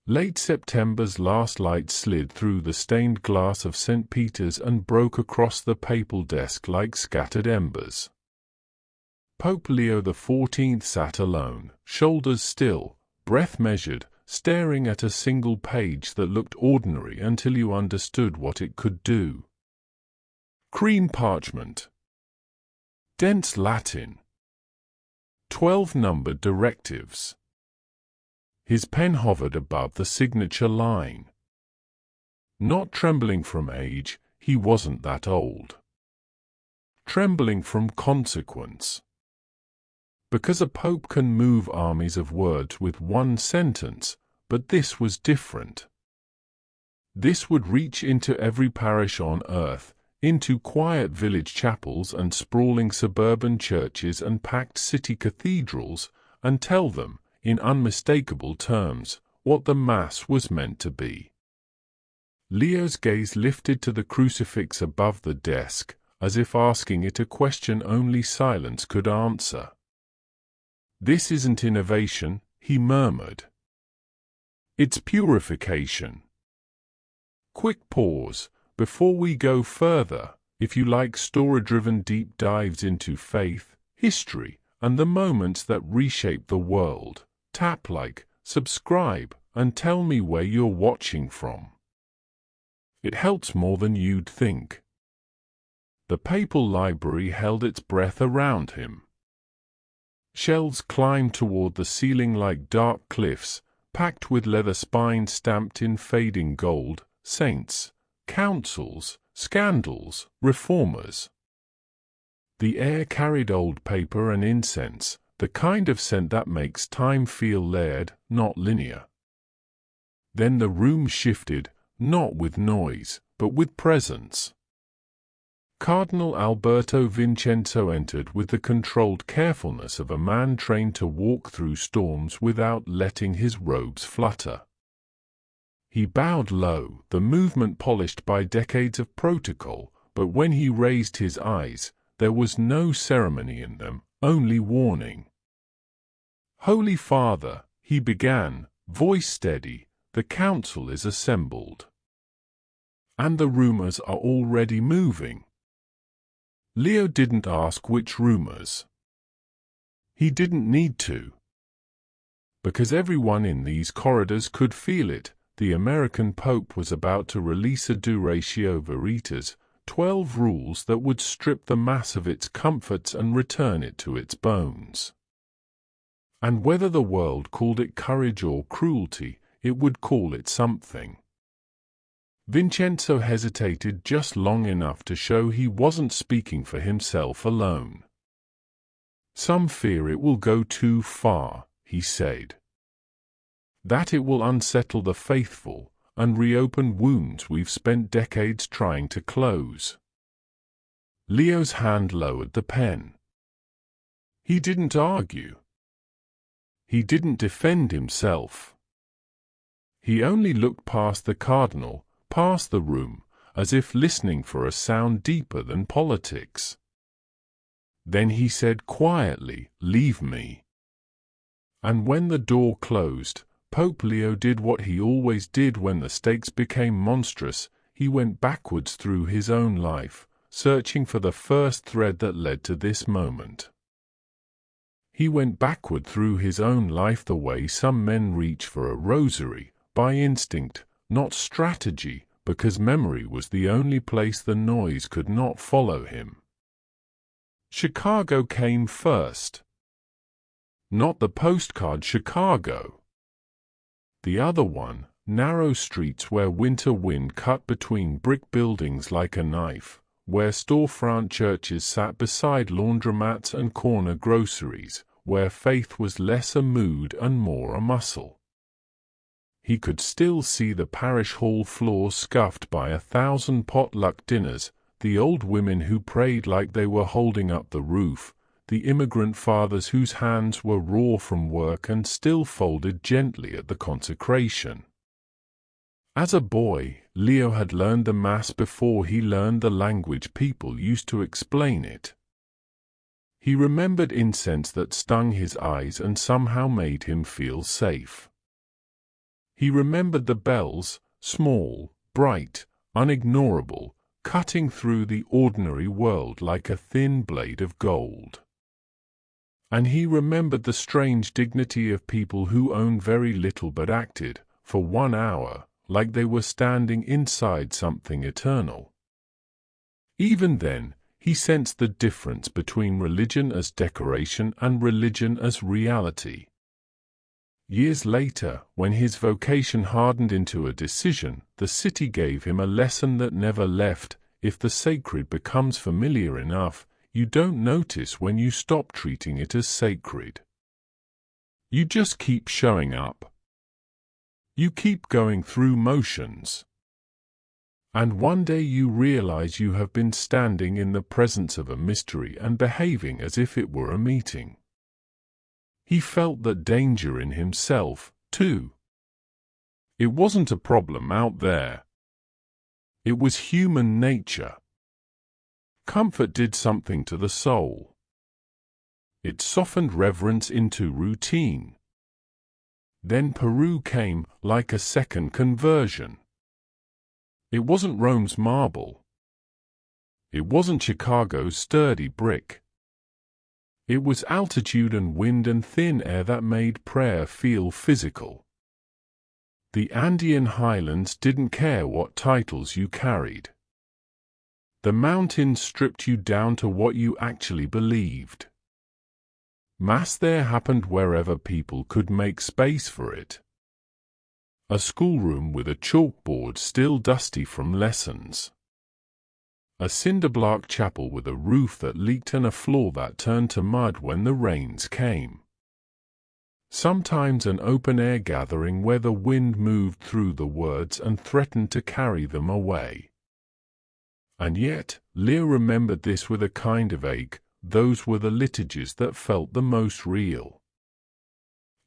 Late September's last light slid through the stained glass of St. Peter's and broke across the papal desk like scattered embers. Pope Leo XIV sat alone, shoulders still, breath measured, staring at a single page that looked ordinary until you understood what it could do. Cream parchment. Dense Latin. 12 numbered directives. His pen hovered above the signature line. Not trembling from age, he wasn't that old. Trembling from consequence. Because a pope can move armies of words with one sentence, but this was different. This would reach into every parish on earth, into quiet village chapels and sprawling suburban churches and packed city cathedrals, and tell them, in unmistakable terms, what the Mass was meant to be. Leo's gaze lifted to the crucifix above the desk, as if asking it a question only silence could answer. "This isn't innovation," he murmured. "It's purification." Quick pause. Before we go further, if you like story-driven deep dives into faith, history, and the moments that reshape the world, tap like, subscribe, and tell me where you're watching from. It helps more than you'd think. The papal library held its breath around him. Shelves climbed toward the ceiling like dark cliffs, packed with leather spines stamped in fading gold, saints, councils, scandals, reformers. The air carried old paper and incense, the kind of scent that makes time feel layered, not linear. Then the room shifted, not with noise, but with presence. Cardinal Alberto Vincenzo entered with the controlled carefulness of a man trained to walk through storms without letting his robes flutter. He bowed low, the movement polished by decades of protocol, but when he raised his eyes, there was no ceremony in them, only warning. "Holy Father," he began, voice steady, "the council is assembled. And the rumors are already moving." Leo didn't ask which rumors. He didn't need to. Because everyone in these corridors could feel it, the American Pope was about to release a Duratio Veritas, 12 rules that would strip the Mass of its comforts and return it to its bones. And whether the world called it courage or cruelty, it would call it something. Vincenzo hesitated just long enough to show he wasn't speaking for himself alone. "Some fear it will go too far," he said. "That it will unsettle the faithful, and reopen wounds we've spent decades trying to close." Leo's hand lowered the pen. He didn't argue. He didn't defend himself. He only looked past the cardinal, past the room, as if listening for a sound deeper than politics. Then he said quietly, "Leave me." And when the door closed, Pope Leo did what he always did when the stakes became monstrous. He went backwards through his own life, searching for the first thread that led to this moment. He went backward through his own life the way some men reach for a rosary, by instinct, not strategy, because memory was the only place the noise could not follow him. Chicago came first. Not the postcard Chicago. The other one, narrow streets where winter wind cut between brick buildings like a knife, where storefront churches sat beside laundromats and corner groceries, where faith was less a mood and more a muscle. He could still see the parish hall floor scuffed by 1,000 potluck dinners, the old women who prayed like they were holding up the roof, the immigrant fathers whose hands were raw from work and still folded gently at the consecration. As a boy, Leo had learned the Mass before he learned the language people used to explain it. He remembered incense that stung his eyes and somehow made him feel safe. He remembered the bells, small, bright, unignorable, cutting through the ordinary world like a thin blade of gold. And he remembered the strange dignity of people who owned very little but acted, for 1 hour, like they were standing inside something eternal. Even then, he sensed the difference between religion as decoration and religion as reality. Years later, when his vocation hardened into a decision, the city gave him a lesson that never left. If the sacred becomes familiar enough, you don't notice when you stop treating it as sacred. You just keep showing up. You keep going through motions. And one day you realize you have been standing in the presence of a mystery and behaving as if it were a meeting. He felt that danger in himself, too. It wasn't a problem out there. It was human nature. Comfort did something to the soul. It softened reverence into routine. Then Peru came, like a second conversion. It wasn't Rome's marble. It wasn't Chicago's sturdy brick. It was altitude and wind and thin air that made prayer feel physical. The Andean highlands didn't care what titles you carried. The mountains stripped you down to what you actually believed. Mass there happened wherever people could make space for it. A schoolroom with a chalkboard still dusty from lessons. A cinder-block chapel with a roof that leaked and a floor that turned to mud when the rains came. Sometimes an open-air gathering where the wind moved through the words and threatened to carry them away. And yet, Leo remembered this with a kind of ache. Those were the liturgies that felt the most real.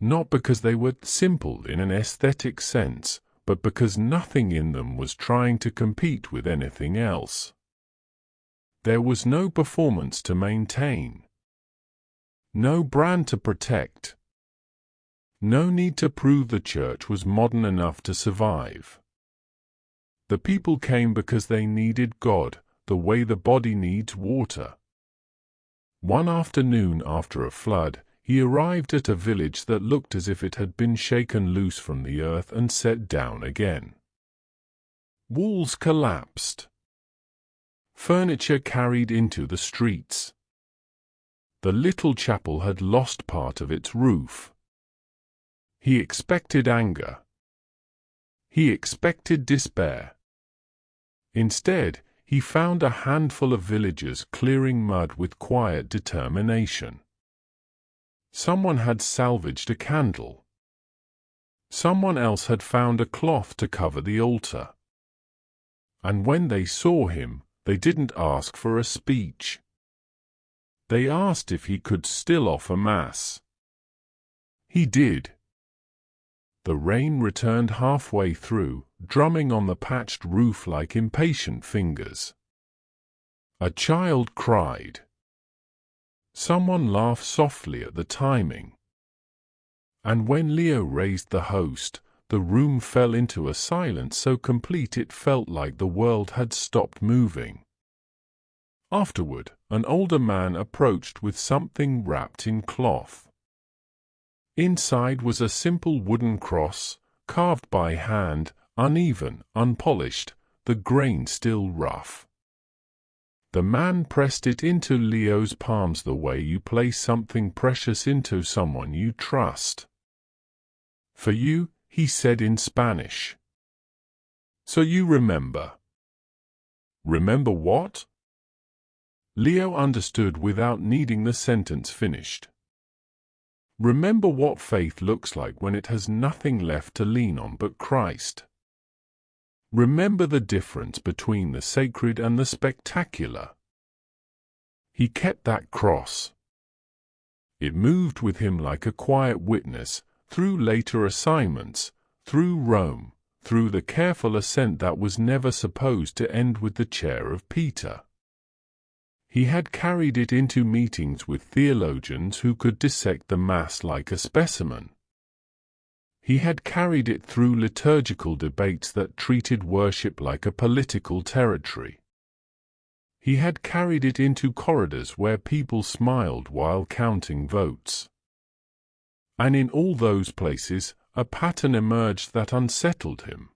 Not because they were simple in an aesthetic sense, but because nothing in them was trying to compete with anything else. There was no performance to maintain. No brand to protect. No need to prove the church was modern enough to survive. The people came because they needed God, the way the body needs water. One afternoon after a flood, he arrived at a village that looked as if it had been shaken loose from the earth and set down again. Walls collapsed. Furniture carried into the streets. The little chapel had lost part of its roof. He expected anger. He expected despair. Instead, he found a handful of villagers clearing mud with quiet determination. Someone had salvaged a candle. Someone else had found a cloth to cover the altar. And when they saw him, they didn't ask for a speech. They asked if he could still offer Mass. He did. The rain returned halfway through, drumming on the patched roof like impatient fingers. A child cried. Someone laughed softly at the timing. And when Leo raised the host, the room fell into a silence so complete it felt like the world had stopped moving. Afterward, an older man approached with something wrapped in cloth. Inside was a simple wooden cross, carved by hand, uneven, unpolished, the grain still rough. The man pressed it into Leo's palms the way you place something precious into someone you trust. "For you," he said in Spanish. "So you remember." Remember what? Leo understood without needing the sentence finished. Remember what faith looks like when it has nothing left to lean on but Christ. Remember the difference between the sacred and the spectacular. He kept that cross. It moved with him like a quiet witness, through later assignments, through Rome, through the careful ascent that was never supposed to end with the chair of Peter. He had carried it into meetings with theologians who could dissect the Mass like a specimen. He had carried it through liturgical debates that treated worship like a political territory. He had carried it into corridors where people smiled while counting votes. And in all those places, a pattern emerged that unsettled him.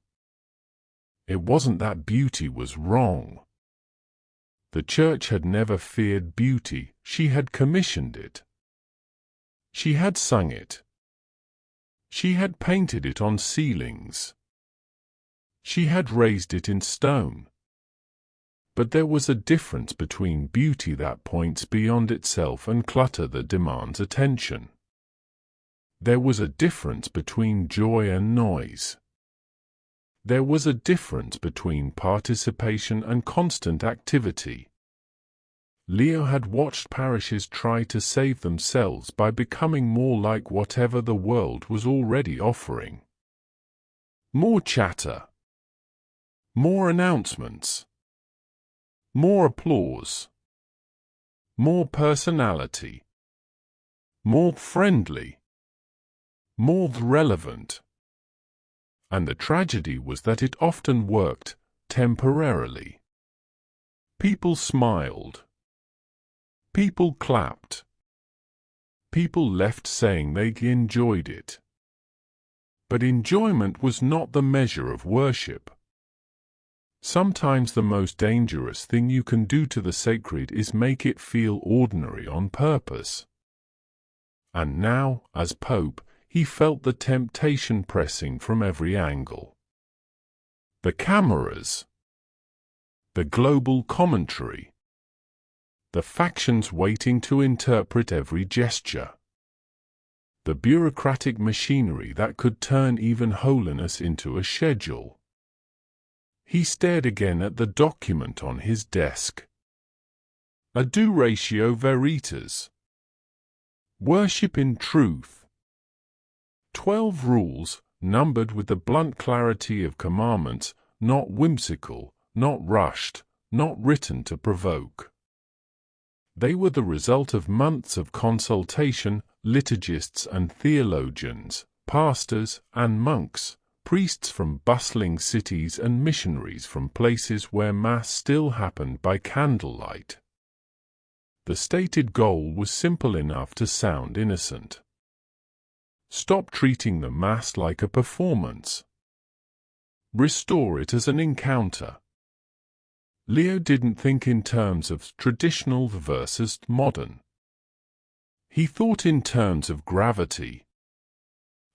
It wasn't that beauty was wrong. The Church had never feared beauty, she had commissioned it. She had sung it. She had painted it on ceilings. She had raised it in stone. But there was a difference between beauty that points beyond itself and clutter that demands attention. There was a difference between joy and noise. There was a difference between participation and constant activity. Leo had watched parishes try to save themselves by becoming more like whatever the world was already offering. More chatter. More announcements. More applause. More personality. More friendly. More relevant. And the tragedy was that it often worked, temporarily. People smiled. People clapped. People left saying they enjoyed it. But enjoyment was not the measure of worship. Sometimes the most dangerous thing you can do to the sacred is make it feel ordinary on purpose. And now, as Pope, he felt the temptation pressing from every angle. The cameras. The global commentary. The factions waiting to interpret every gesture. The bureaucratic machinery that could turn even holiness into a schedule. He stared again at the document on his desk. Adoratio Veritas. Worship in truth. 12 rules, numbered with the blunt clarity of commandments, not whimsical, not rushed, not written to provoke. They were the result of months of consultation, liturgists and theologians, pastors and monks, priests from bustling cities and missionaries from places where Mass still happened by candlelight. The stated goal was simple enough to sound innocent. Stop treating the Mass like a performance. Restore it as an encounter. Leo didn't think in terms of traditional versus modern. He thought in terms of gravity.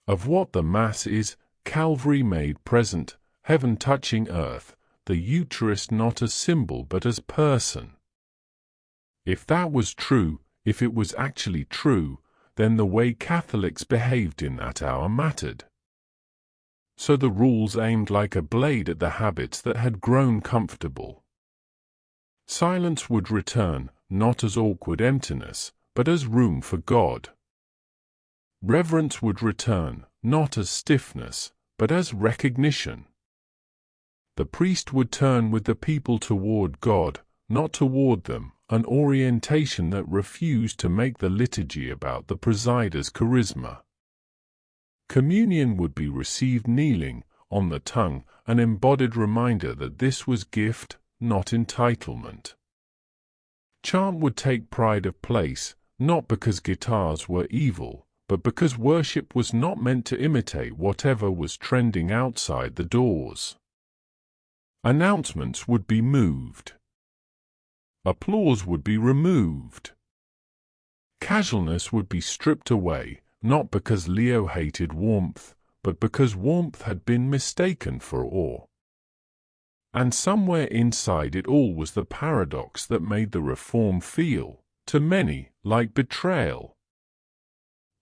Of what the Mass is, Calvary made present, heaven touching earth, the Eucharist not as symbol but as person. If that was true, if it was actually true, then the way Catholics behaved in that hour mattered. So the rules aimed like a blade at the habits that had grown comfortable. Silence would return, not as awkward emptiness, but as room for God. Reverence would return, not as stiffness, but as recognition. The priest would turn with the people toward God, not toward them, an orientation that refused to make the liturgy about the presider's charisma. Communion would be received kneeling, on the tongue, an embodied reminder that this was gift, not entitlement. Chant would take pride of place, not because guitars were evil, but because worship was not meant to imitate whatever was trending outside the doors. Announcements would be moved. Applause would be removed. Casualness would be stripped away, not because Leo hated warmth, but because warmth had been mistaken for awe. And somewhere inside it all was the paradox that made the reform feel, to many, like betrayal.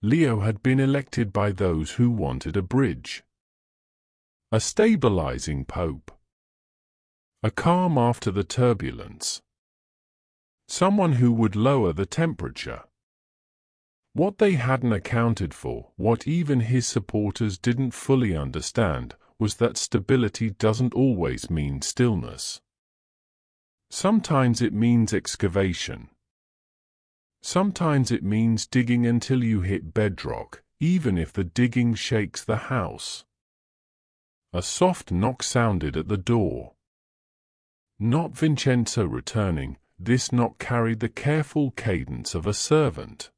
Leo had been elected by those who wanted a bridge. A stabilizing pope. A calm after the turbulence. Someone who would lower the temperature. What they hadn't accounted for, what even his supporters didn't fully understand, was that stability doesn't always mean stillness. Sometimes it means excavation. Sometimes it means digging until you hit bedrock, even if the digging shakes the house. A soft knock sounded at the door. Not Vincenzo returning, this knock carried the careful cadence of a servant.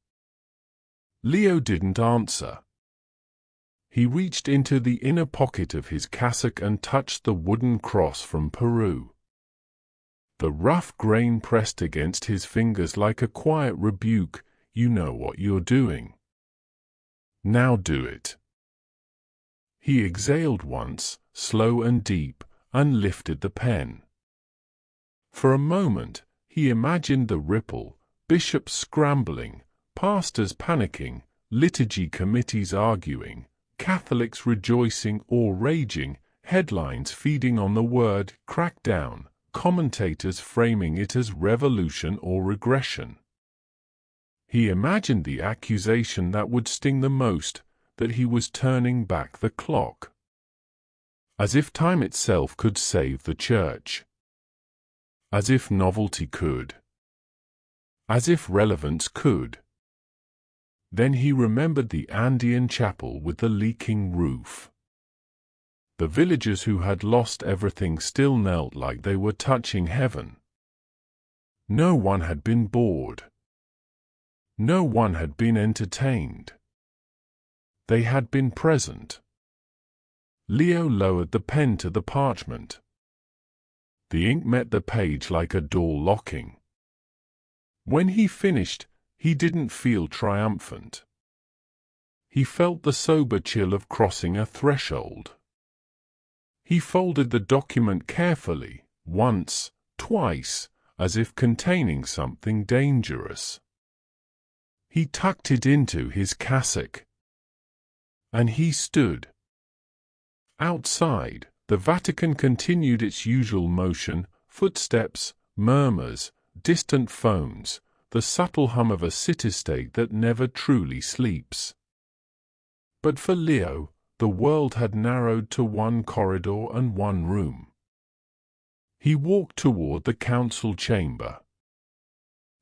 Leo didn't answer. He reached into the inner pocket of his cassock and touched the wooden cross from Peru. The rough grain pressed against his fingers like a quiet rebuke. You know what you're doing. Now do it. He exhaled once, slow and deep, and lifted the pen. For a moment, he imagined the ripple, bishops scrambling, pastors panicking, liturgy committees arguing, Catholics rejoicing or raging, headlines feeding on the word crackdown, commentators framing it as revolution or regression. He imagined the accusation that would sting the most, that he was turning back the clock. As if time itself could save the Church. As if novelty could. As if relevance could. Then he remembered the Andean chapel with the leaking roof. The villagers who had lost everything still knelt like they were touching heaven. No one had been bored. No one had been entertained. They had been present. Leo lowered the pen to the parchment. The ink met the page like a door locking. When he finished, he didn't feel triumphant. He felt the sober chill of crossing a threshold. He folded the document carefully, once, twice, as if containing something dangerous. He tucked it into his cassock. And he stood. Outside, the Vatican continued its usual motion, footsteps, murmurs, distant phones, the subtle hum of a city-state that never truly sleeps. But for Leo, the world had narrowed to one corridor and one room. He walked toward the council chamber.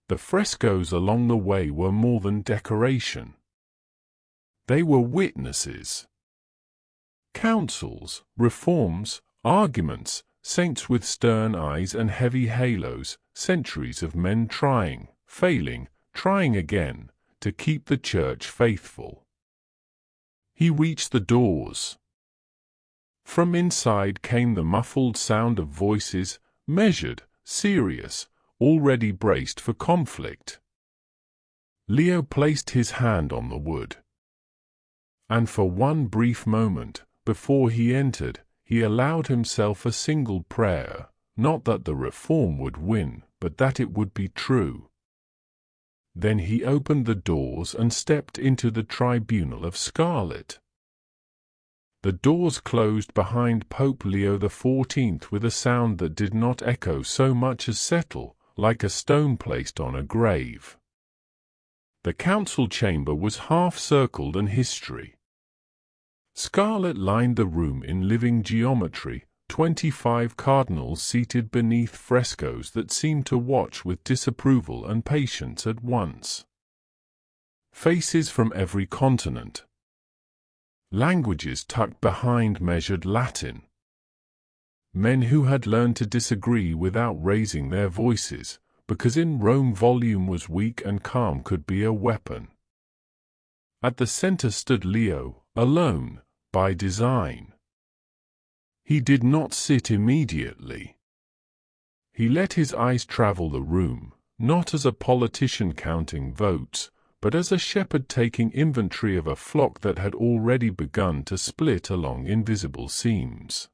The frescoes along the way were more than decoration. They were witnesses. Councils, reforms, arguments, saints with stern eyes and heavy halos, centuries of men trying, failing, trying again, to keep the Church faithful. He reached the doors. From inside came the muffled sound of voices, measured, serious, already braced for conflict. Leo placed his hand on the wood. And for one brief moment, before he entered, he allowed himself a single prayer, not that the reform would win, but that it would be true. Then he opened the doors and stepped into the tribunal of scarlet. The doors closed behind Pope Leo XIV with a sound that did not echo so much as settle, like a stone placed on a grave. The council chamber was half-circled and history. Scarlet lined the room in living geometry, 25 cardinals seated beneath frescoes that seemed to watch with disapproval and patience at once. Faces from every continent. Languages tucked behind measured Latin. Men who had learned to disagree without raising their voices, because in Rome volume was weak and calm could be a weapon. At the center stood Leo, alone, by design. He did not sit immediately. He let his eyes travel the room, not as a politician counting votes, but as a shepherd taking inventory of a flock that had already begun to split along invisible seams.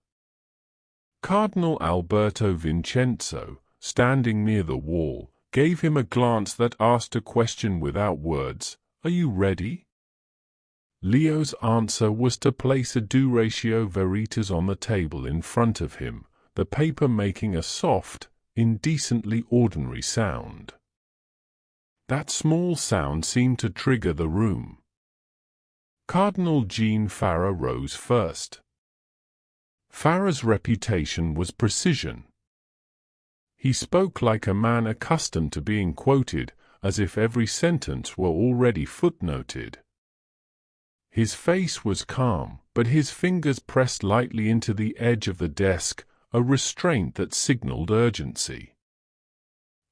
Cardinal Alberto Vincenzo, standing near the wall, gave him a glance that asked a question without words. "Are you ready?" Leo's answer was to place a Duratio Veritas on the table in front of him, the paper making a soft, indecently ordinary sound. That small sound seemed to trigger the room. Cardinal Jean Farrar rose first. Farrar's reputation was precision. He spoke like a man accustomed to being quoted, as if every sentence were already footnoted. His face was calm, but his fingers pressed lightly into the edge of the desk, a restraint that signaled urgency.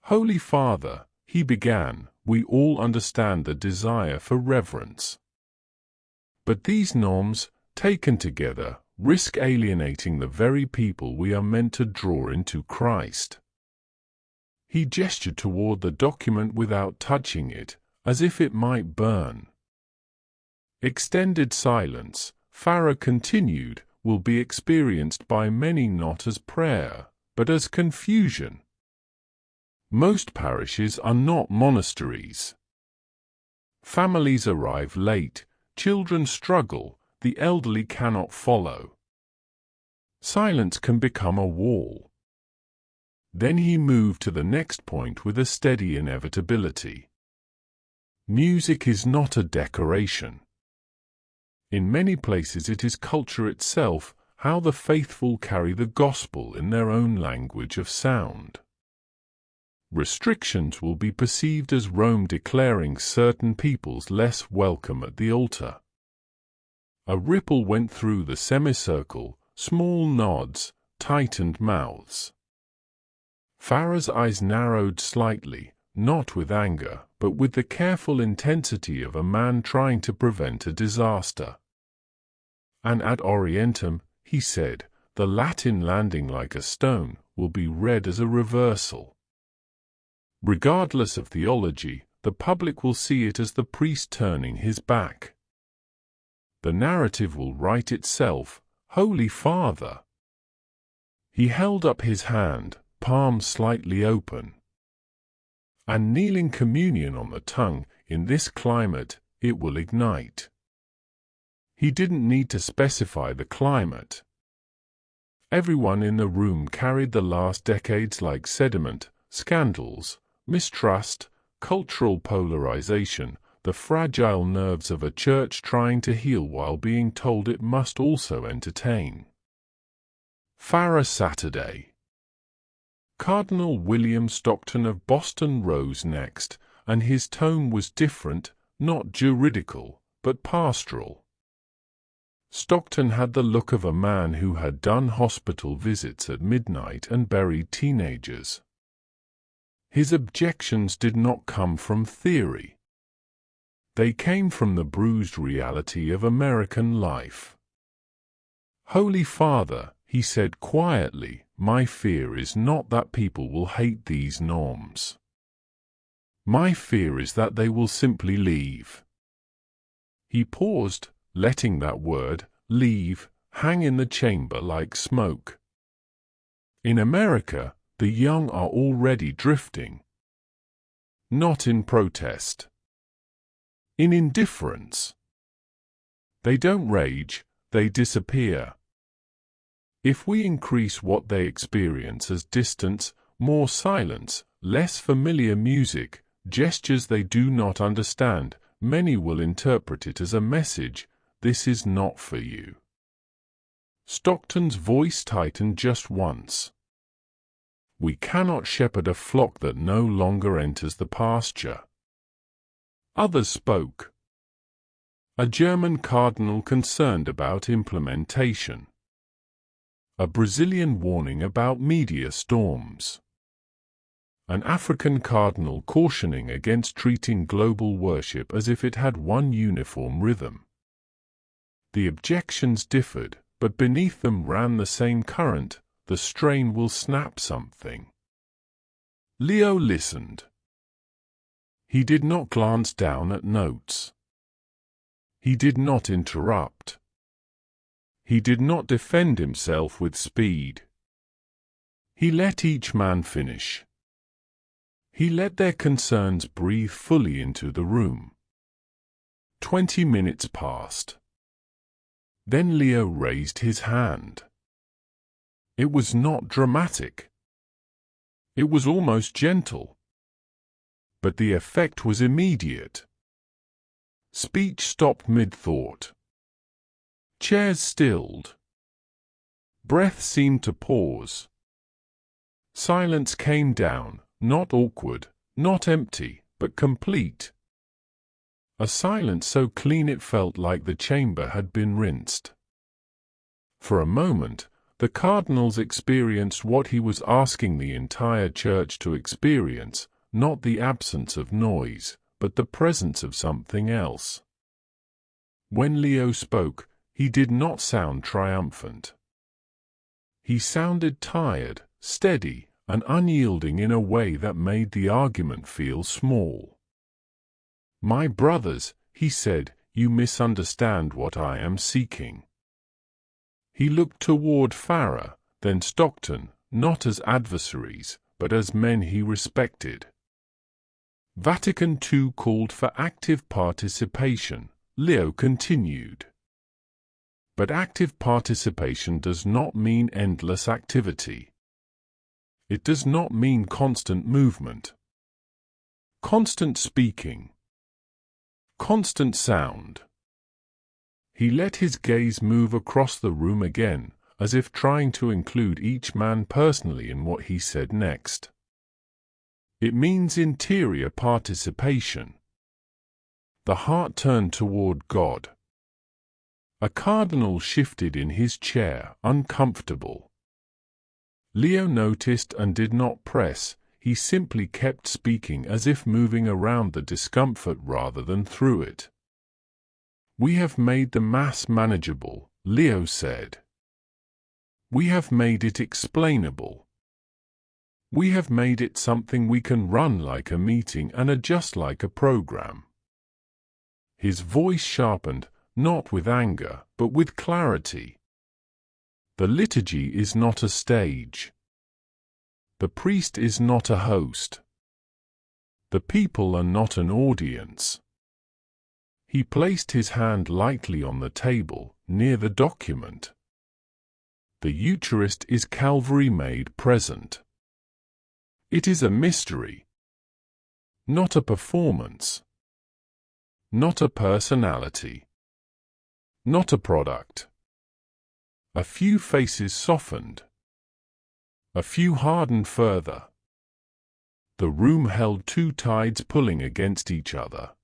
"Holy Father," he began, "we all understand the desire for reverence. But these norms, taken together, risk alienating the very people we are meant to draw into Christ." He gestured toward the document without touching it, as if it might burn. "Extended silence," Farah continued, "will be experienced by many not as prayer, but as confusion. Most parishes are not monasteries. Families arrive late, children struggle, the elderly cannot follow. Silence can become a wall." Then he moved to the next point with a steady inevitability. Music is not a decoration. In many places it is culture itself, how the faithful carry the gospel in their own language of sound. Restrictions will be perceived as Rome declaring certain peoples less welcome at the altar. A ripple went through the semicircle, small nods, tightened mouths. Farah's eyes narrowed slightly, not with anger, but with the careful intensity of a man trying to prevent a disaster. "And ad orientem," he said, "the Latin landing like a stone will be read as a reversal. Regardless of theology, the public will see it as the priest turning his back. The narrative will write itself, Holy Father." He held up his hand, palm slightly open. "And kneeling communion on the tongue, in this climate, it will ignite." He didn't need to specify the climate. Everyone in the room carried the last decades like sediment, scandals, mistrust, cultural polarization, the fragile nerves of a church trying to heal while being told it must also entertain. Farah Saturday. Cardinal William Stockton of Boston rose next, and his tone was different, not juridical, but pastoral. Stockton had the look of a man who had done hospital visits at midnight and buried teenagers. His objections did not come from theory. They came from the bruised reality of American life. "Holy Father," he said quietly, "my fear is not that people will hate these norms. My fear is that they will simply leave." He paused, letting that word, leave, hang in the chamber like smoke. In America, the young are already drifting. Not in protest. In indifference. They don't rage, they disappear. If we increase what they experience as distance, more silence, less familiar music, gestures they do not understand, many will interpret it as a message, "This is not for you." Stockton's voice tightened just once. "We cannot shepherd a flock that no longer enters the pasture." Others spoke. A German cardinal concerned about implementation. A Brazilian warning about media storms. An African cardinal cautioning against treating global worship as if it had one uniform rhythm. The objections differed, but beneath them ran the same current, the strain will snap something. Leo listened. He did not glance down at notes. He did not interrupt. He did not defend himself with speed. He let each man finish. He let their concerns breathe fully into the room. 20 minutes passed. Then Leo raised his hand. It was not dramatic. It was almost gentle. But the effect was immediate. Speech stopped mid-thought. Chairs stilled. Breath seemed to pause. Silence came down, not awkward, not empty, but complete. a silence so clean it felt like the chamber had been rinsed. For a moment, the cardinals experienced what he was asking the entire church to experience, not the absence of noise, but the presence of something else. When Leo spoke, he did not sound triumphant. He sounded tired, steady, and unyielding in a way that made the argument feel small. "My brothers," he said, "you misunderstand what I am seeking." He looked toward Farrar, then Stockton, not as adversaries, but as men he respected. Vatican II called for active participation, Leo continued. But active participation does not mean endless activity. It does not mean constant movement, constant speaking, constant sound. He let his gaze move across the room again, as if trying to include each man personally in what he said next. It means interior participation. The heart turned toward God. A cardinal shifted in his chair, uncomfortable. Leo noticed and did not press. He simply kept speaking as if moving around the discomfort rather than through it. "We have made the Mass manageable," Leo said. "We have made it explainable. We have made it something we can run like a meeting and adjust like a program." His voice sharpened, not with anger, but with clarity. The liturgy is not a stage. The priest is not a host. The people are not an audience. He placed his hand lightly on the table, near the document. The Eucharist is Calvary made present. It is a mystery, not a performance, not a personality, not a product. A few faces softened. A few hardened further. The room held two tides pulling against each other.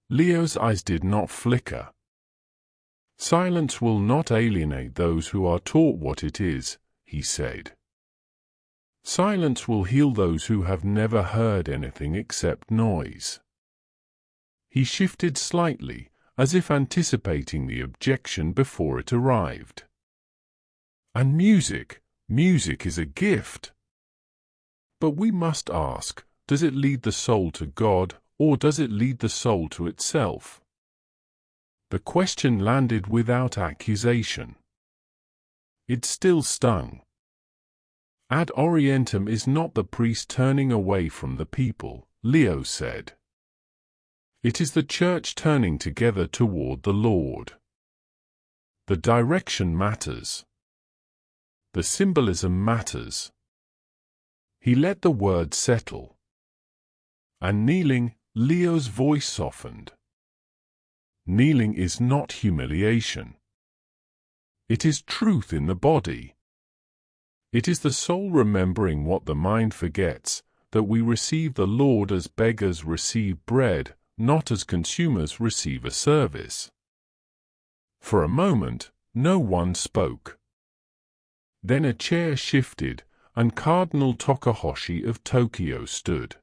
Leo's eyes did not flicker. "Silence will not alienate those who are taught what it is," he said. "Silence will heal those who have never heard anything except noise." He shifted slightly, as if anticipating the objection before it arrived. "And music is a gift. But we must ask, does it lead the soul to God, or does it lead the soul to itself?" The question landed without accusation. It still stung. Ad orientem is not the priest turning away from the people, Leo said. It is the Church turning together toward the Lord. The direction matters. The symbolism matters. He let the word settle. And kneeling, Leo's voice softened. Kneeling is not humiliation. It is truth in the body. It is the soul remembering what the mind forgets, that we receive the Lord as beggars receive bread, not as consumers receive a service. For a moment, no one spoke. Then a chair shifted, and Cardinal Tokahoshi of Tokyo stood.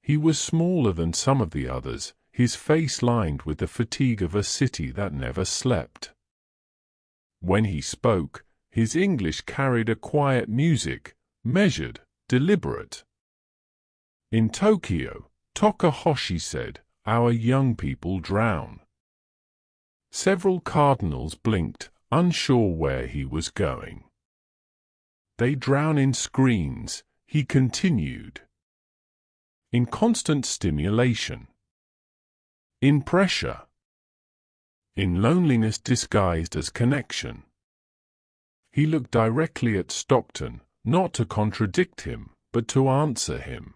He was smaller than some of the others, his face lined with the fatigue of a city that never slept. When he spoke, his English carried a quiet music, measured, deliberate. "In Tokyo," Tokahoshi said, "our young people drown." Several cardinals blinked, unsure where he was going. "They drown in screens," he continued. "In constant stimulation. In pressure. In loneliness disguised as connection." He looked directly at Stockton, not to contradict him, but to answer him.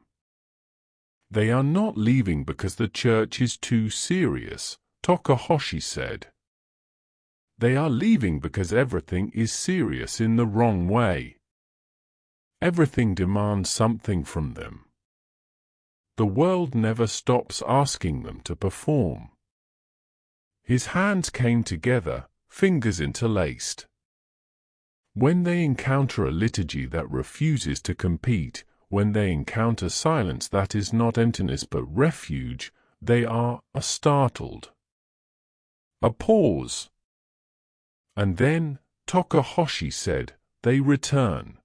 "They are not leaving because the Church is too serious," Tokahoshi said. "They are leaving because everything is serious in the wrong way. Everything demands something from them. the world never stops asking them to perform. His hands came together, fingers interlaced. When they encounter a liturgy that refuses to compete, when they encounter silence that is not emptiness but refuge, they are startled. A pause. And then, Tokuhoshi said, "They return."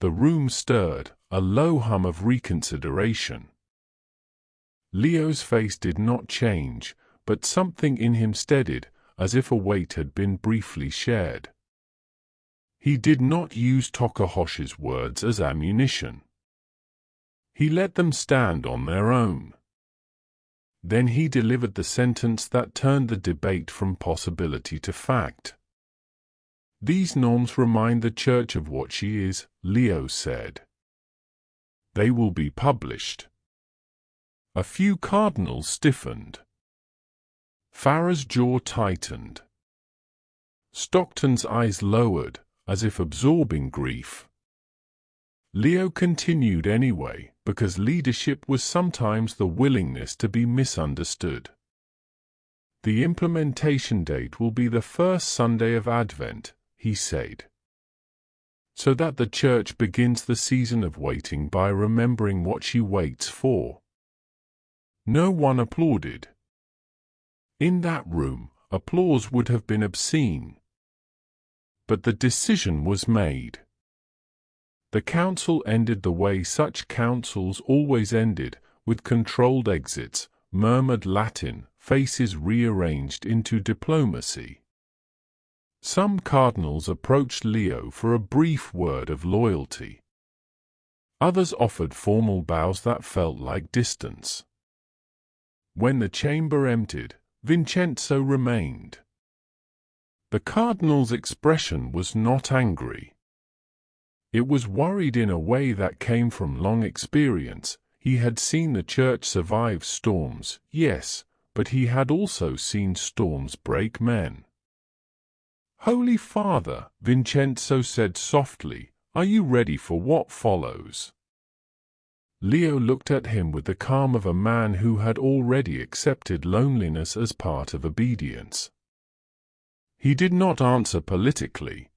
The room stirred, a low hum of reconsideration. Leo's face did not change, but something in him steadied, as if a weight had been briefly shared. He did not use Tokuhoshi's words as ammunition. He let them stand on their own. Then he delivered the sentence that turned the debate from possibility to fact. "These norms remind the Church of what she is," Leo said. "They will be published." A few cardinals stiffened. Farrar's jaw tightened. Stockton's eyes lowered, as if absorbing grief. Leo continued anyway, because leadership was sometimes the willingness to be misunderstood. "The implementation date will be the first Sunday of Advent," he said, "so that the Church begins the season of waiting by remembering what she waits for." No one applauded. In that room, applause would have been obscene. But the decision was made. The council ended the way such councils always ended, with controlled exits, murmured Latin, faces rearranged into diplomacy. Some cardinals approached Leo for a brief word of loyalty. Others offered formal bows that felt like distance. When the chamber emptied, Vincenzo remained. The cardinal's expression was not angry. It was worried in a way that came from long experience. He had seen the Church survive storms, yes, but he had also seen storms break men. "Holy Father," Vincenzo said softly, "are you ready for what follows?" Leo looked at him with the calm of a man who had already accepted loneliness as part of obedience. He did not answer politically.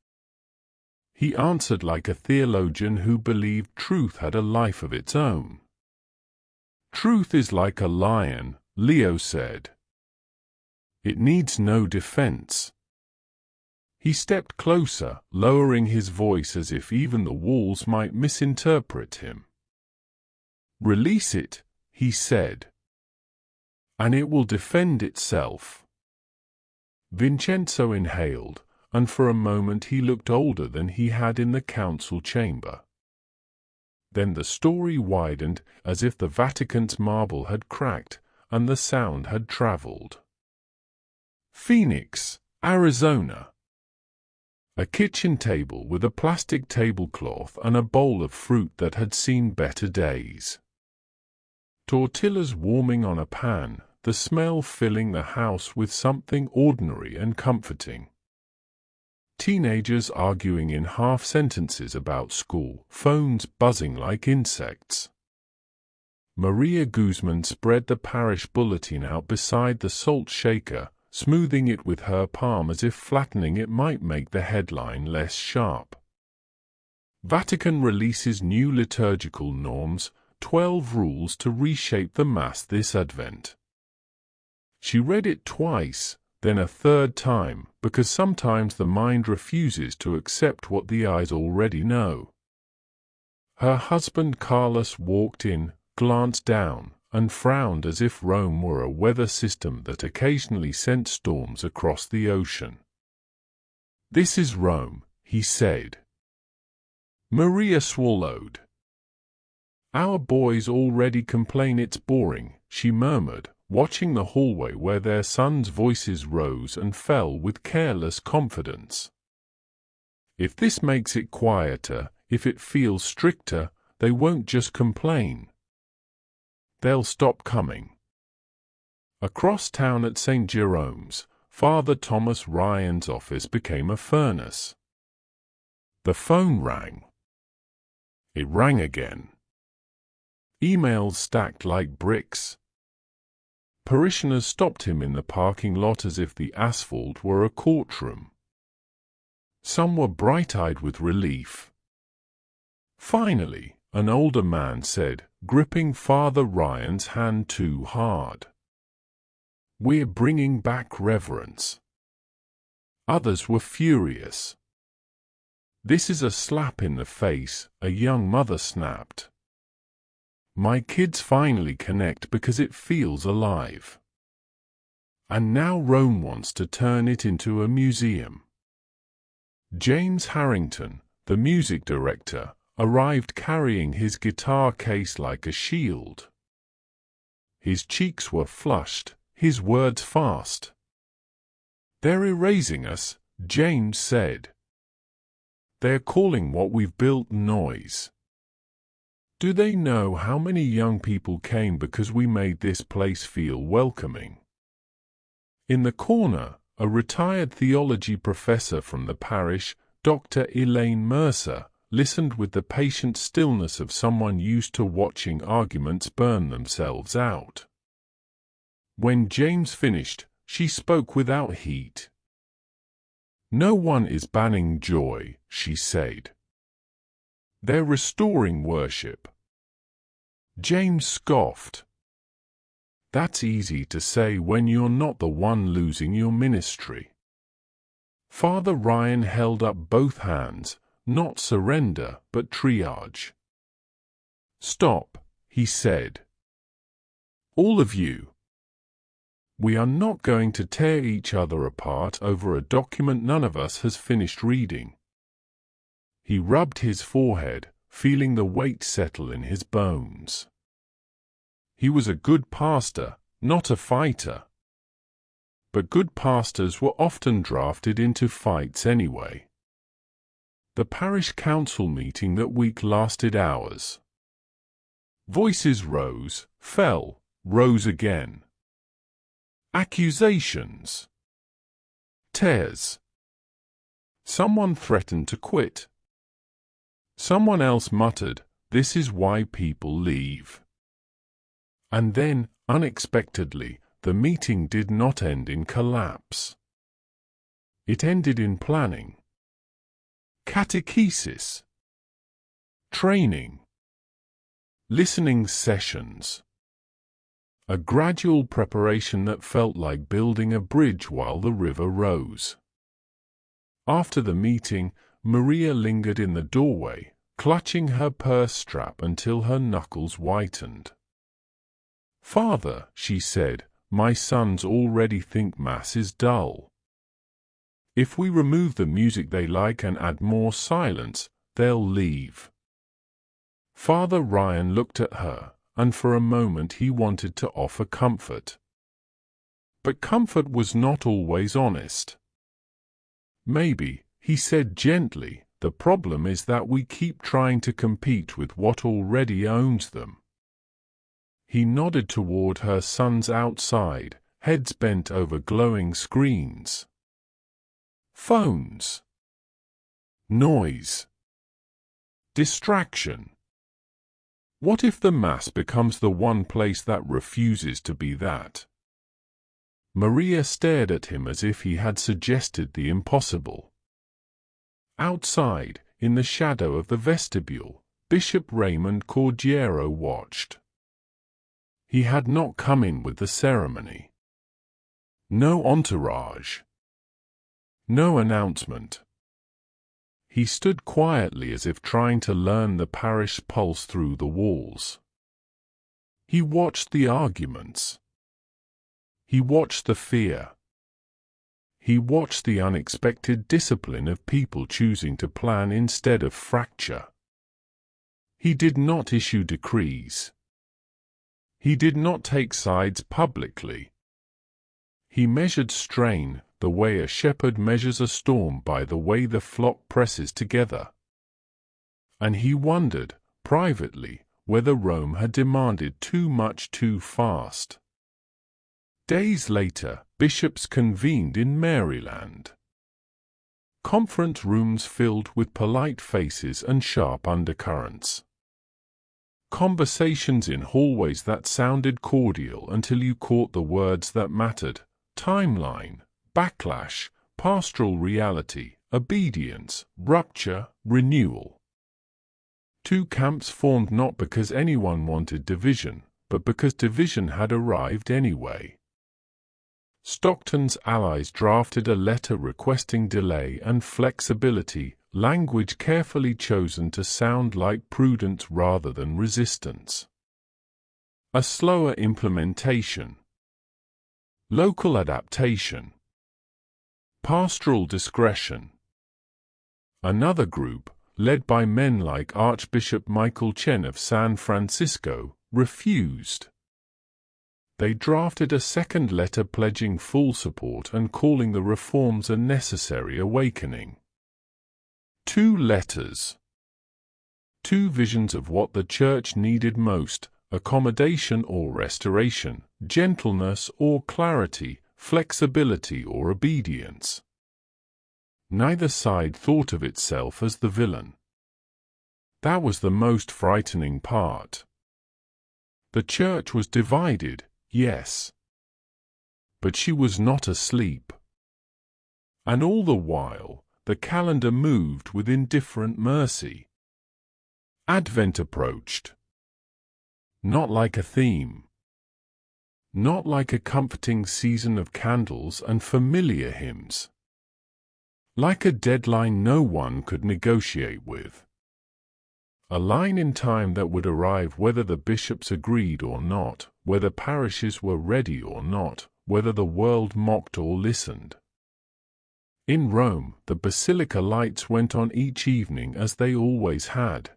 He answered like a theologian who believed truth had a life of its own. "Truth is like a lion," Leo said. "It needs no defense." He stepped closer, lowering his voice as if even the walls might misinterpret him. "Release it," he said, "and it will defend itself." Vincenzo inhaled, and for a moment he looked older than he had in the council chamber. Then the story widened, as if the Vatican's marble had cracked, and the sound had traveled. Phoenix, Arizona. A kitchen table with a plastic tablecloth and a bowl of fruit that had seen better days. Tortillas warming on a pan, the smell filling the house with something ordinary and comforting. Teenagers arguing in half-sentences about school, phones buzzing like insects. Maria Guzman spread the parish bulletin out beside the salt shaker, smoothing it with her palm as if flattening it might make the headline less sharp. Vatican releases new liturgical norms, 12 rules to reshape the Mass this Advent. She read it twice, then a third time, because sometimes the mind refuses to accept what the eyes already know. Her husband Carlos walked in, glanced down, and frowned as if Rome were a weather system that occasionally sent storms across the ocean. "This is Rome," he said. Maria swallowed. "Our boys already complain it's boring," she murmured, watching the hallway where their sons' voices rose and fell with careless confidence. "If this makes it quieter, if it feels stricter, they won't just complain. They'll stop coming." Across town at St. Jerome's, Father Thomas Ryan's office became a furnace. The phone rang. It rang again. Emails stacked like bricks. Parishioners stopped him in the parking lot as if the asphalt were a courtroom. Some were bright-eyed with relief. Finally, an older man said, gripping Father Ryan's hand too hard, "We're bringing back reverence." Others were furious. "This is a slap in the face," a young mother snapped. "My kids finally connect because it feels alive. And now Rome wants to turn it into a museum." James Harrington, the music director, arrived carrying his guitar case like a shield. His cheeks were flushed, his words fast. "They're erasing us," James said. "They're calling what we've built noise. Do they know how many young people came because we made this place feel welcoming?" In the corner, a retired theology professor from the parish, Dr. Elaine Mercer, listened with the patient stillness of someone used to watching arguments burn themselves out. When James finished, she spoke without heat. "No one is banning joy," she said. "They're restoring worship." James scoffed. "That's easy to say when you're not the one losing your ministry." Father Ryan held up both hands, not surrender, but triage. "Stop," he said. "All of you. We are not going to tear each other apart over a document none of us has finished reading." He rubbed his forehead, feeling the weight settle in his bones. He was a good pastor, not a fighter. But good pastors were often drafted into fights anyway. The parish council meeting that week lasted hours. Voices rose, fell, rose again. Accusations. Tears. Someone threatened to quit. Someone else muttered, "This is why people leave." And then, unexpectedly, the meeting did not end in collapse. It ended in planning. Catechesis. Training. Listening sessions. A gradual preparation that felt like building a bridge while the river rose. After the meeting, Maria lingered in the doorway, clutching her purse strap until her knuckles whitened. "Father," she said, "my sons already think Mass is dull. If we remove the music they like and add more silence, they'll leave." Father Ryan looked at her, and for a moment he wanted to offer comfort. But comfort was not always honest. "Maybe," he said gently, "the problem is that we keep trying to compete with what already owns them." He nodded toward her sons outside, heads bent over glowing screens. Phones. Noise. Distraction. What if the Mass becomes the one place that refuses to be that? Maria stared at him as if he had suggested the impossible. Outside, in the shadow of the vestibule, Bishop Raymond Cordiero watched. He had not come in with the ceremony. No entourage. No announcement. He stood quietly as if trying to learn the parish pulse through the walls. He watched the arguments. He watched the fear. He watched the unexpected discipline of people choosing to plan instead of fracture. He did not issue decrees. He did not take sides publicly. He measured strain, the way a shepherd measures a storm by the way the flock presses together. And he wondered, privately, whether Rome had demanded too much too fast. Days later, bishops convened in Maryland. Conference rooms filled with polite faces and sharp undercurrents. Conversations in hallways that sounded cordial until you caught the words that mattered: timeline, backlash, pastoral reality, obedience, rupture, renewal. Two camps formed not because anyone wanted division, but because division had arrived anyway. Stockton's allies drafted a letter requesting delay and flexibility, language carefully chosen to sound like prudence rather than resistance. A slower implementation. Local adaptation. Pastoral discretion. Another group, led by men like Archbishop Michael Chen of San Francisco, refused. They drafted a second letter pledging full support and calling the reforms a necessary awakening. Two letters. Two visions of what the Church needed most: accommodation or restoration, gentleness or clarity, flexibility or obedience. Neither side thought of itself as the villain. That was the most frightening part. The Church was divided, yes. But she was not asleep. And all the while, the calendar moved with indifferent mercy. Advent approached. Not like a theme. Not like a comforting season of candles and familiar hymns. Like a deadline no one could negotiate with. A line in time that would arrive whether the bishops agreed or not, whether parishes were ready or not, whether the world mocked or listened. In Rome, the basilica lights went on each evening as they always had.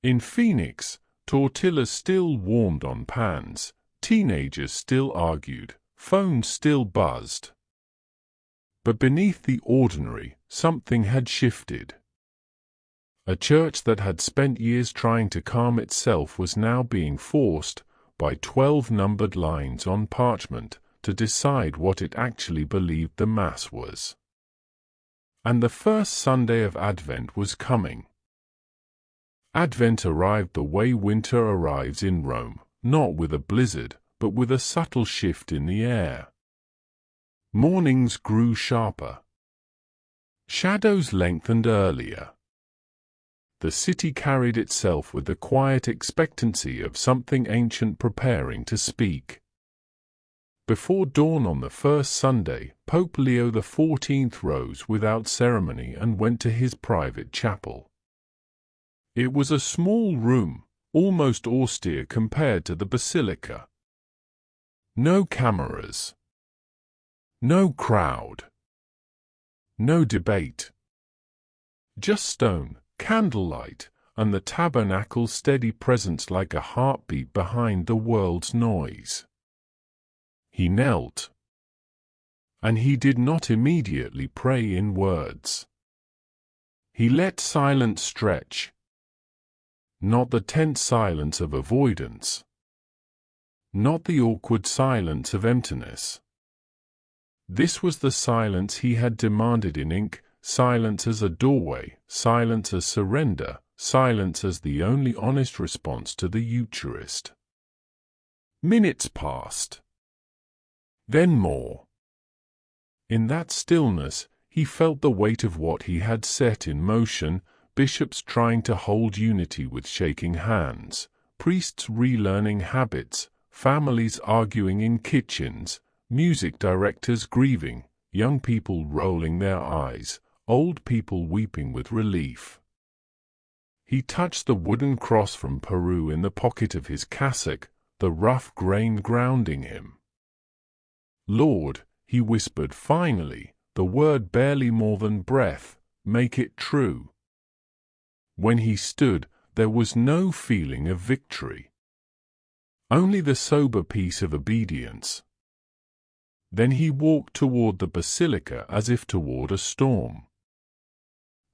In Phoenix, tortillas still warmed on pans, teenagers still argued, phones still buzzed. But beneath the ordinary, something had shifted. A church that had spent years trying to calm itself was now being forced, by 12 numbered lines on parchment, to decide what it actually believed the Mass was. And the first Sunday of Advent was coming. Advent arrived the way winter arrives in Rome, not with a blizzard, but with a subtle shift in the air. Mornings grew sharper. Shadows lengthened earlier. The city carried itself with the quiet expectancy of something ancient preparing to speak. Before dawn on the first Sunday, Pope Leo XIV rose without ceremony and went to his private chapel. It was a small room, almost austere compared to the basilica. No cameras. No crowd. No debate. Just stone, candlelight, and the tabernacle's steady presence like a heartbeat behind the world's noise. He knelt. And he did not immediately pray in words. He let silence stretch. Not the tense silence of avoidance. Not the awkward silence of emptiness. This was the silence he had demanded in ink, silence as a doorway, silence as surrender, silence as the only honest response to the Eucharist. Minutes passed. Then more. In that stillness, he felt the weight of what he had set in motion: bishops trying to hold unity with shaking hands, priests relearning habits, families arguing in kitchens, music directors grieving, young people rolling their eyes, old people weeping with relief. He touched the wooden cross from Peru in the pocket of his cassock, the rough grain grounding him. "Lord," he whispered finally, the word barely more than breath, "make it true." When he stood, there was no feeling of victory. Only the sober peace of obedience. Then he walked toward the basilica as if toward a storm.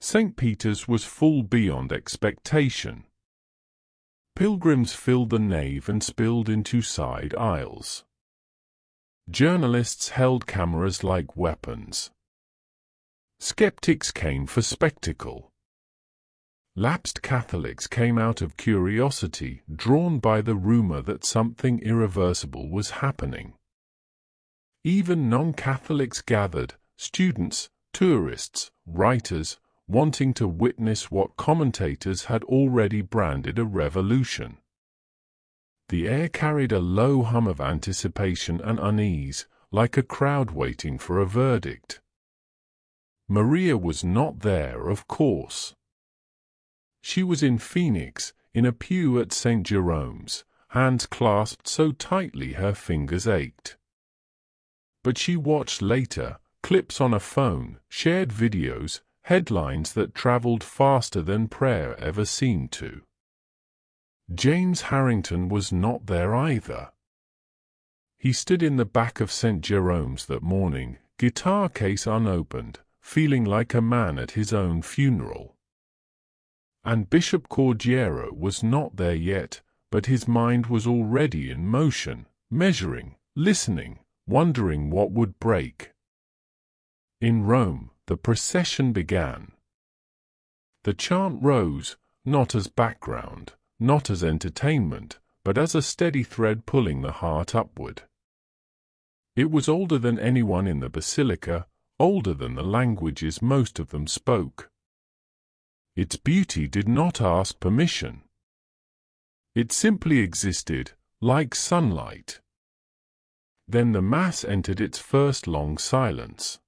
St. Peter's was full beyond expectation. Pilgrims filled the nave and spilled into side aisles. Journalists held cameras like weapons. Skeptics came for spectacle. Lapsed Catholics came out of curiosity, drawn by the rumor that something irreversible was happening. Even non-Catholics gathered, students, tourists, writers, wanting to witness what commentators had already branded a revolution. The air carried a low hum of anticipation and unease, like a crowd waiting for a verdict. Maria was not there, of course. She was in Phoenix, in a pew at St. Jerome's, hands clasped so tightly her fingers ached. But she watched later, clips on a phone, shared videos, headlines that traveled faster than prayer ever seemed to. James Harrington was not there either. He stood in the back of St. Jerome's that morning, guitar case unopened, feeling like a man at his own funeral. And Bishop Cordiero was not there yet, but his mind was already in motion, measuring, listening, wondering what would break. In Rome, the procession began. The chant rose, not as background, not as entertainment, but as a steady thread pulling the heart upward. It was older than anyone in the basilica, older than the languages most of them spoke. Its beauty did not ask permission. It simply existed, like sunlight. Then the Mass entered its first long silence.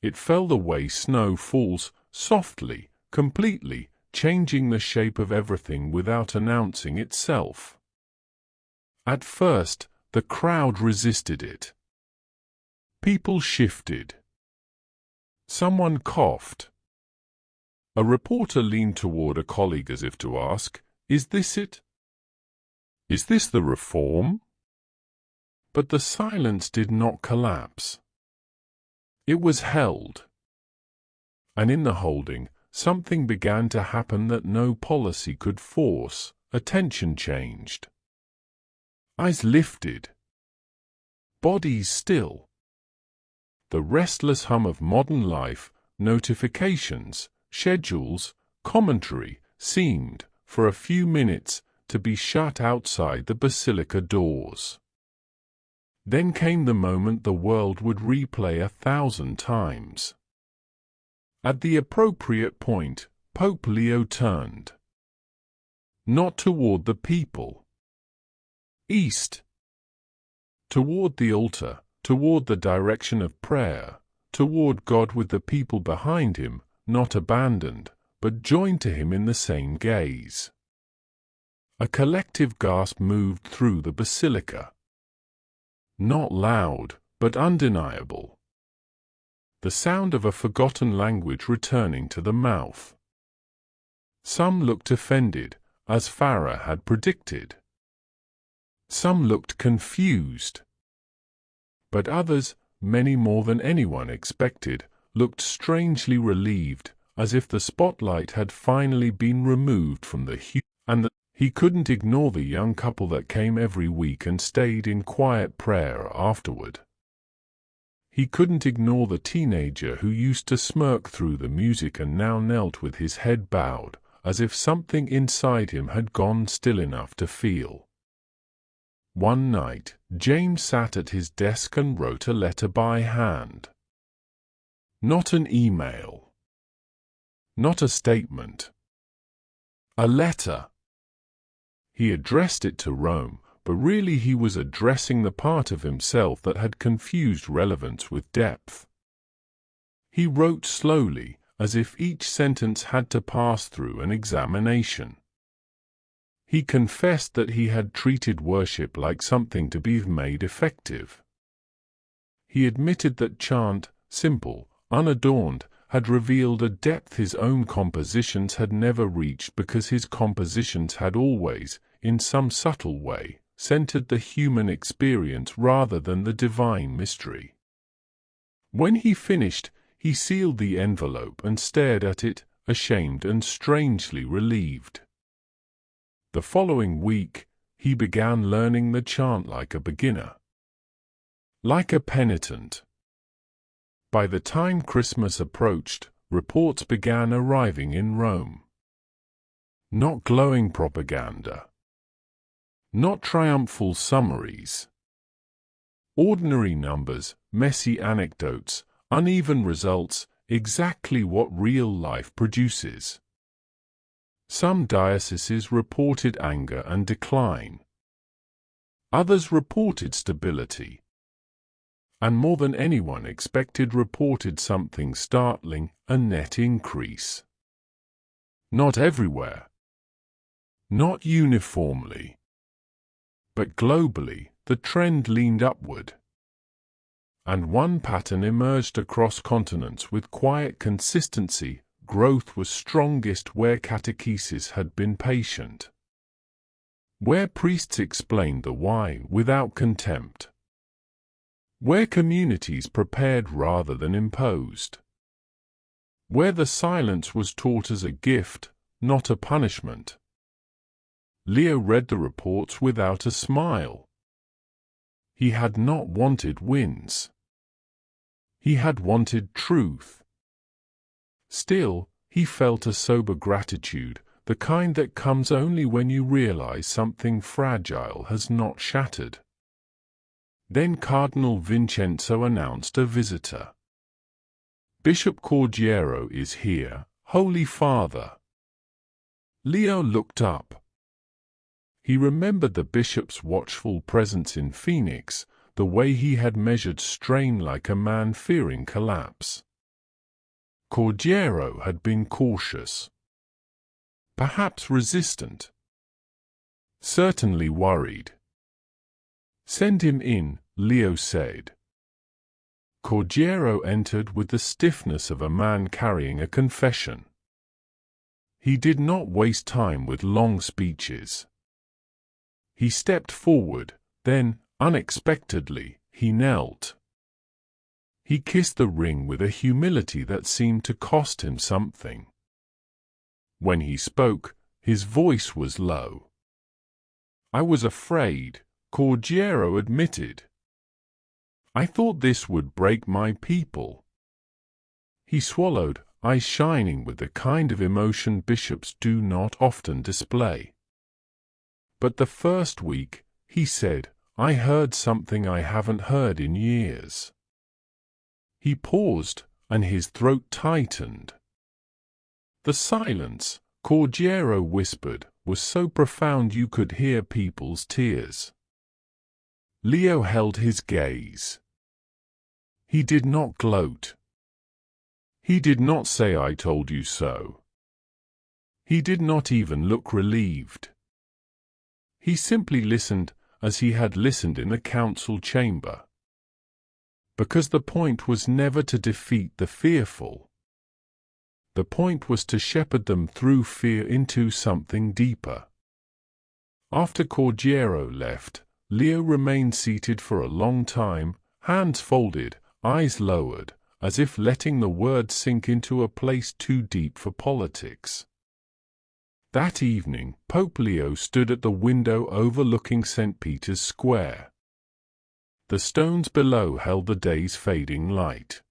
It fell the way snow falls, softly, completely, changing the shape of everything without announcing itself. At first, the crowd resisted it. People shifted. Someone coughed. A reporter leaned toward a colleague as if to ask, "Is this it? Is this the reform?" But the silence did not collapse. It was held. And in the holding, something began to happen that no policy could force. Attention changed. Eyes lifted. Bodies still. The restless hum of modern life, notifications, schedules, commentary, seemed, for a few minutes, to be shut outside the basilica doors. Then came the moment the world would replay 1,000 times. At the appropriate point, Pope Leo turned. Not toward the people. East. Toward the altar, toward the direction of prayer, toward God with the people behind him, not abandoned, but joined to him in the same gaze. A collective gasp moved through the basilica. Not loud, but undeniable. The sound of a forgotten language returning to the mouth. Some looked offended, as Farah had predicted. Some looked confused. But others, many more than anyone expected, looked strangely relieved, as if the spotlight had finally been removed from the hue, and that he couldn't ignore the young couple that came every week and stayed in quiet prayer afterward. He couldn't ignore the teenager who used to smirk through the music and now knelt with his head bowed, as if something inside him had gone still enough to feel. One night, James sat at his desk and wrote a letter by hand. Not an email. Not a statement. A letter. He addressed it to Rome, but really he was addressing the part of himself that had confused relevance with depth. He wrote slowly, as if each sentence had to pass through an examination. He confessed that he had treated worship like something to be made effective. He admitted that chant, simple, unadorned, had revealed a depth his own compositions had never reached because his compositions had always, in some subtle way, centered the human experience rather than the divine mystery. When he finished, he sealed the envelope and stared at it, ashamed and strangely relieved. The following week, he began learning the chant like a beginner. Like a penitent. By the time Christmas approached, reports began arriving in Rome. Not glowing propaganda. Not triumphal summaries. Ordinary numbers, messy anecdotes, uneven results, exactly what real life produces. Some dioceses reported anger and decline. Others reported stability. And more than anyone expected reported something startling, a net increase. Not everywhere. Not uniformly. But globally, the trend leaned upward. And one pattern emerged across continents with quiet consistency: growth was strongest where catechesis had been patient. Where priests explained the why without contempt. Where communities prepared rather than imposed. Where the silence was taught as a gift, not a punishment. Leo read the reports without a smile. He had not wanted wins. He had wanted truth. Still, he felt a sober gratitude, the kind that comes only when you realize something fragile has not shattered. Then Cardinal Vincenzo announced a visitor. "Bishop Cordiero is here, Holy Father." Leo looked up. He remembered the bishop's watchful presence in Phoenix, the way he had measured strain like a man fearing collapse. Cordiero had been cautious. Perhaps resistant. Certainly worried. "Send him in," Leo said. Cordiero entered with the stiffness of a man carrying a confession. He did not waste time with long speeches. He stepped forward, then, unexpectedly, he knelt. He kissed the ring with a humility that seemed to cost him something. When he spoke, his voice was low. "I was afraid," Cordiero admitted. "I thought this would break my people." He swallowed, eyes shining with the kind of emotion bishops do not often display. "But the first week," he said, "I heard something I haven't heard in years." He paused, and his throat tightened. The silence, Cordiero whispered, was so profound you could hear people's tears. Leo held his gaze. He did not gloat. He did not say, "I told you so." He did not even look relieved. He simply listened, as he had listened in the council chamber. Because the point was never to defeat the fearful. The point was to shepherd them through fear into something deeper. After Cordiero left, Leo remained seated for a long time, hands folded, eyes lowered, as if letting the words sink into a place too deep for politics. That evening, Pope Leo stood at the window overlooking St. Peter's Square. The stones below held the day's fading light.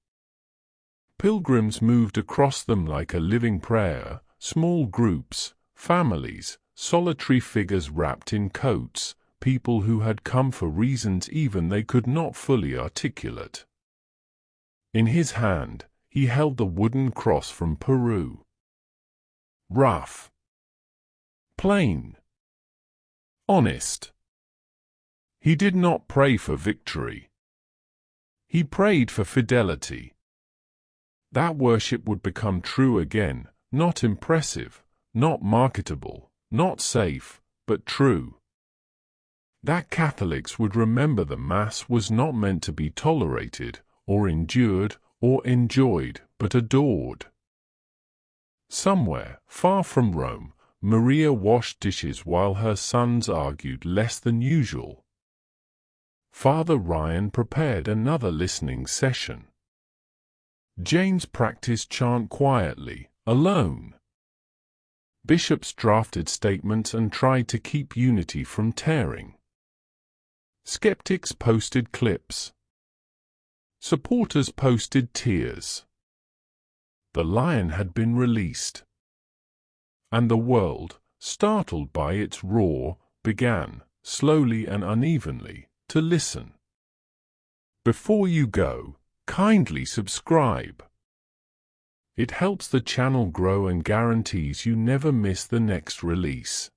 Pilgrims moved across them like a living prayer, small groups, families, solitary figures wrapped in coats, people who had come for reasons even they could not fully articulate. In his hand, he held the wooden cross from Peru. Rough. Plain. Honest. He did not pray for victory. He prayed for fidelity. That worship would become true again, not impressive, not marketable, not safe, but true. That Catholics would remember the Mass was not meant to be tolerated, or endured, or enjoyed, but adored. Somewhere, far from Rome, Maria washed dishes while her sons argued less than usual. Father Ryan prepared another listening session. James practiced chant quietly, alone. Bishops drafted statements and tried to keep unity from tearing. Skeptics posted clips. Supporters posted tears. The lion had been released. And the world, startled by its roar, began, slowly and unevenly, to listen. Before you go, kindly subscribe. It helps the channel grow and guarantees you never miss the next release.